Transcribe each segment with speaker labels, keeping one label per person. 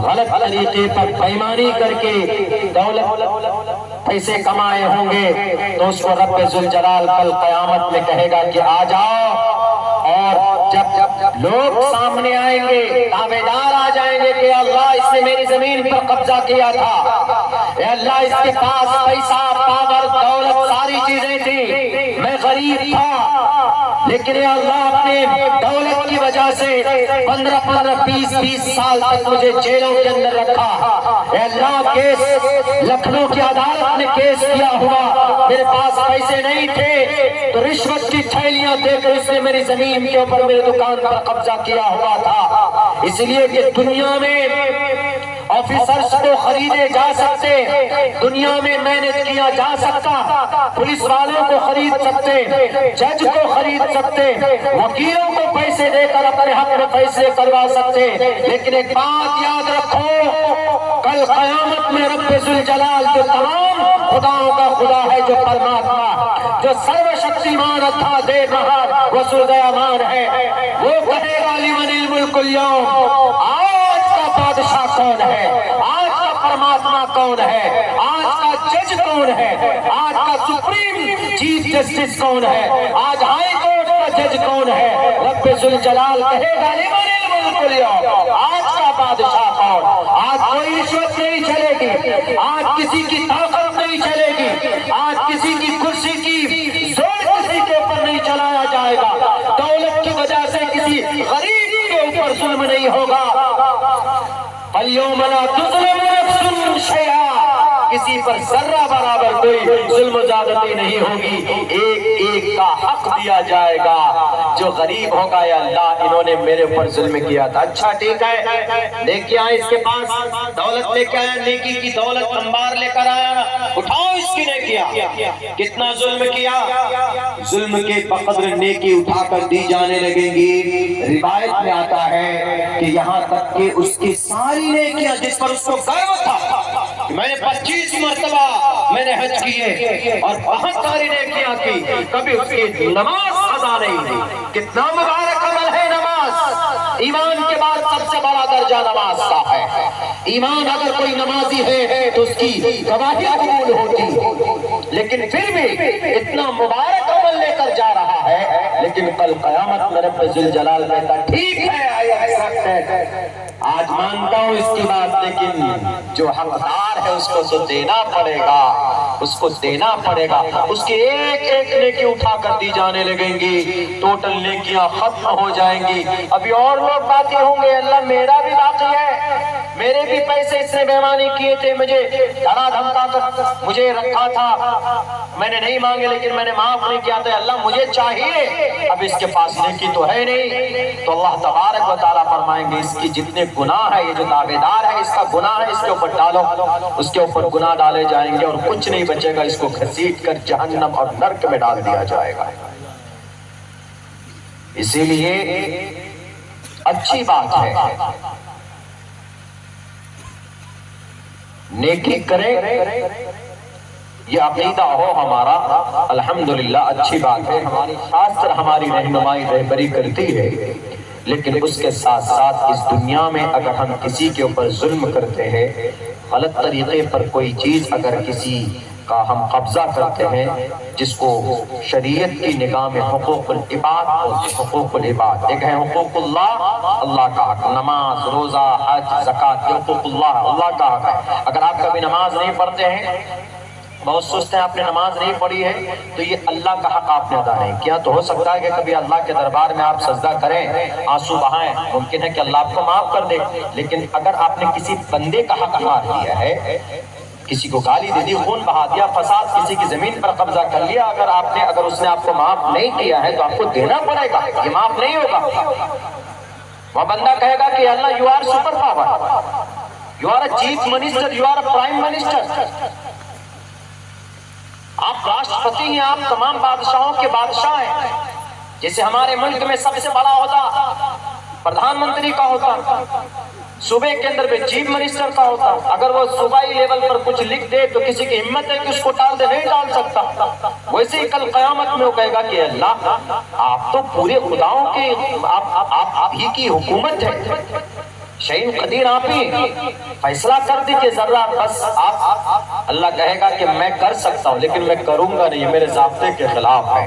Speaker 1: غلط طریقے پر بےایمانی کر کے دولت پیسے کمائے ہوں گے تو اس کو رب ذوالجلال کل قیامت میں کہے گا کہ آ جاؤ، اور جب لوگ سامنے آئیں گے، دعویدار آ جائیں گے کہ اللہ اس نے میری زمین پر قبضہ کیا تھا، اے اللہ اس کے پاس پیسہ، پاور، دولت، ساری چیزیں تھیں، میں غریب تھا، لیکن اے اللہ اپنے دولت کی وجہ سے 15 20 سال تک مجھے جیلوں کے اندر رکھا، اے اللہ کیس لکھنؤ کی عدالت نے کیس کیا ہوا، میرے پاس پیسے نہیں تھے تو رشوت کی تھیلیاں دے کر اس نے میری زمین کے اوپر میری دکان پر قبضہ کیا ہوا تھا، اس لیے کہ دنیا میں آفیسرز کو خریدے جا سکتے، دنیا میں محنت کیا جا سکتا، پولیس والوں کو خرید سکتے، جج کو خرید سکتے، وکیلوں کو پیسے دے کر اپنے حق میں فیصلے کروا سکتے، لیکن ایک بات یاد رکھو، کل قیامت میں رب ذوالجلال جو تمام خداؤں کا خدا ہے، جو پرماتما، جو سرو شکتیمان اتھا دے بہار وسودیامان ہے، وہ کہے گا لمن الملک اليوم، آج کا بادشاہ کون ہے، آج کا پرماتما کون ہے، آج کا جج کون ہے، آج کا سپریم چیف جسٹس کون ہے، آج ہائی کورٹ کا جج کون ہے، رب ذوالجلال کہے گا لمن الملک اليوم، آج کا بادشاہ کون، آج کوئی رشوت نہیں چلے گی، آج کسی کی طاقت نہیں چلے گی، آج کسی کی کرسی کی زور کسی کے اوپر نہیں چلایا جائے گا، دولت کی وجہ سے کسی غریب کے اوپر ظلم نہیں ہوگا، اليوم لا تظلم نفس شیئا، کسی پر ذرہ برابر کوئی ظلم و زیادتی نہیں ہوگی، ایک ایک کا حق دیا جائے گا، جو غریب ہوگا یا اللہ انہوں نے میرے اوپر ظلم کیا تھا، اچھا ٹھیک ہے، نیکی آئے اس کے پاس، دولت لے کے آیا، نیکی کی دولت انبار لے کر آیا، اٹھاؤ اس کی نیکیاں، کتنا ظلم کیا، ظلم کے بقدر نیکی اٹھا کر دی جانے لگیں گی، روایت میں آتا ہے کہ یہاں تک کہ اس کی ساری نیکیاں جس پر اس کو گرو تھا، میں نے 25 مرتبہ میں نے حج کیے اور بہت ساری نیکیاں کی، کبھی اس کی نماز قضا نہیں دی، کتنا مبارک عمل ہے نماز، ایمان کے بعد سب سے بڑا درجہ نماز کا ہے، ایمان اگر کوئی نمازی ہے تو اس کی گواہی قبول ہوتی، لیکن پھر بھی اتنا مبارک عمل لے کر جا رہا ہے، لیکن کل قیامت میں رب ذوالجلال کہتا ٹھیک ہے آج مانتا ہوں اس کی بات، لیکن جو حقدار ہے اس کو تو دینا پڑے گا، اس کو دینا پڑے گا، اس کی ایک ایک نیکی اٹھا کر دی جانے لگیں گی، ٹوٹل نیکیاں ختم ہو جائیں گی، ابھی اور لوگ باقی ہوں گے، اللہ میرا بھی باقی ہے، میرے بھی پیسے اس نے بےایمانی کیے تھے، مجھے ڈرا دھمکا کر مجھے رکھا تھا، میں نے نہیں مانگے لیکن میں نے معاف نہیں کیا تھا، اللہ مجھے چاہیے، اب اس کے پاس نیکی تو ہے نہیں، تو اللہ تبارک و تعالیٰ فرمائیں گے اس کی جتنے گناہ ہے، یہ جو دعویدار ہے اس کا گناہ ہے، اس کے اوپر ڈالو، اس کے اوپر گناہ ڈالے جائیں گے اور کچھ نہیں بچے گا، اس کو گھسیٹ کر جہنم اور نرک میں ڈال دیا جائے گا، اسی لیے اچھی بات ہے نیکی کریں، یہ عقیدہ ہو ہمارا، الحمدللہ اچھی بات ہے، ہماری شاستر ہماری رہنمائی رہبری کرتی ہے، لیکن اس کے ساتھ ساتھ اس دنیا میں اگر ہم کسی کے اوپر ظلم کرتے ہیں، غلط طریقے پر کوئی چیز اگر کسی کا ہم قبضہ کرتے ہیں، جس کو شریعت کی نگاہ میں حقوق العباد ہوتے، حقوق العباد، ایک ہے حقوق اللہ، اللہ کا حق، نماز، روزہ، حج، زکوٰۃ، یہ حقوق اللہ، اللہ کا حق ہے، اگر آپ کبھی نماز نہیں پڑھتے ہیں، بہت سوچتے ہیں آپ نے نماز نہیں پڑھی ہے تو یہ اللہ کا حق آپ نے ادا نہیں کیا، تو ہو سکتا ہے کہ کبھی اللہ کے دربار میں آپ سجدہ کریں، آنسو بہائیں، ممکن ہے کہ اللہ آپ کو معاف کر دے، لیکن اگر آپ نے کسی بندے کا حق مار دیا ہے، کسی کو گالی دے دی، خون بہا دیا، فساد کسی کی زمین پر قبضہ کر لیا، اگر اس نے آپ کو معاف نہیں کیا ہے تو آپ کو دینا پڑے گا، یہ معاف نہیں ہوگا، وہ بندہ کہے گا کہ Allah you are super power, you are a chief minister, you are a prime minister, آپ راشٹرپتی ہیں، آپ تمام بادشاہوں کے بادشاہ ہیں، جیسے ہمارے ملک میں سب سے بڑا ہوتا پردھان منتری کا ہوتا، صوبے کے اندر بھی چیف منسٹر کا ہوتا، اگر وہ صوبائی لیول پر کچھ لکھ دے تو کسی کی ہمت ہے کہ اس کو ٹال دے، نہیں ٹال سکتا، ویسے ہی کل قیامت میں وہ کہے گا کہ اللہ آپ تو پورے خداؤں کے، آپ ہی کی حکومت ہے، شہین قدیر آپ ہی فیصلہ کر دیجئے ذرا بس. آپ اللہ کہے گا کہ میں کر سکتا ہوں لیکن میں کروں گا نہیں، یہ میرے ضابطے کے خلاف ہے.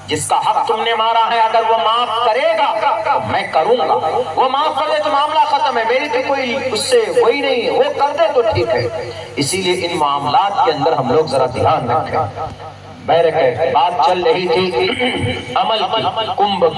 Speaker 1: جس کا حق تم نے مارا ہے اگر وہ معاف کرے گا تو میں کروں گا. وہ معاف کر دے تو معاملہ ختم ہے، میری تو کوئی اس سے وہی نہیں ہے، وہ کر دے تو ٹھیک ہے. اسی لیے ان معاملات کے اندر ہم لوگ ذرا دھیان رکھیں. بہرکہ بات چل رہی تھی عمل کی، کنبھ کا.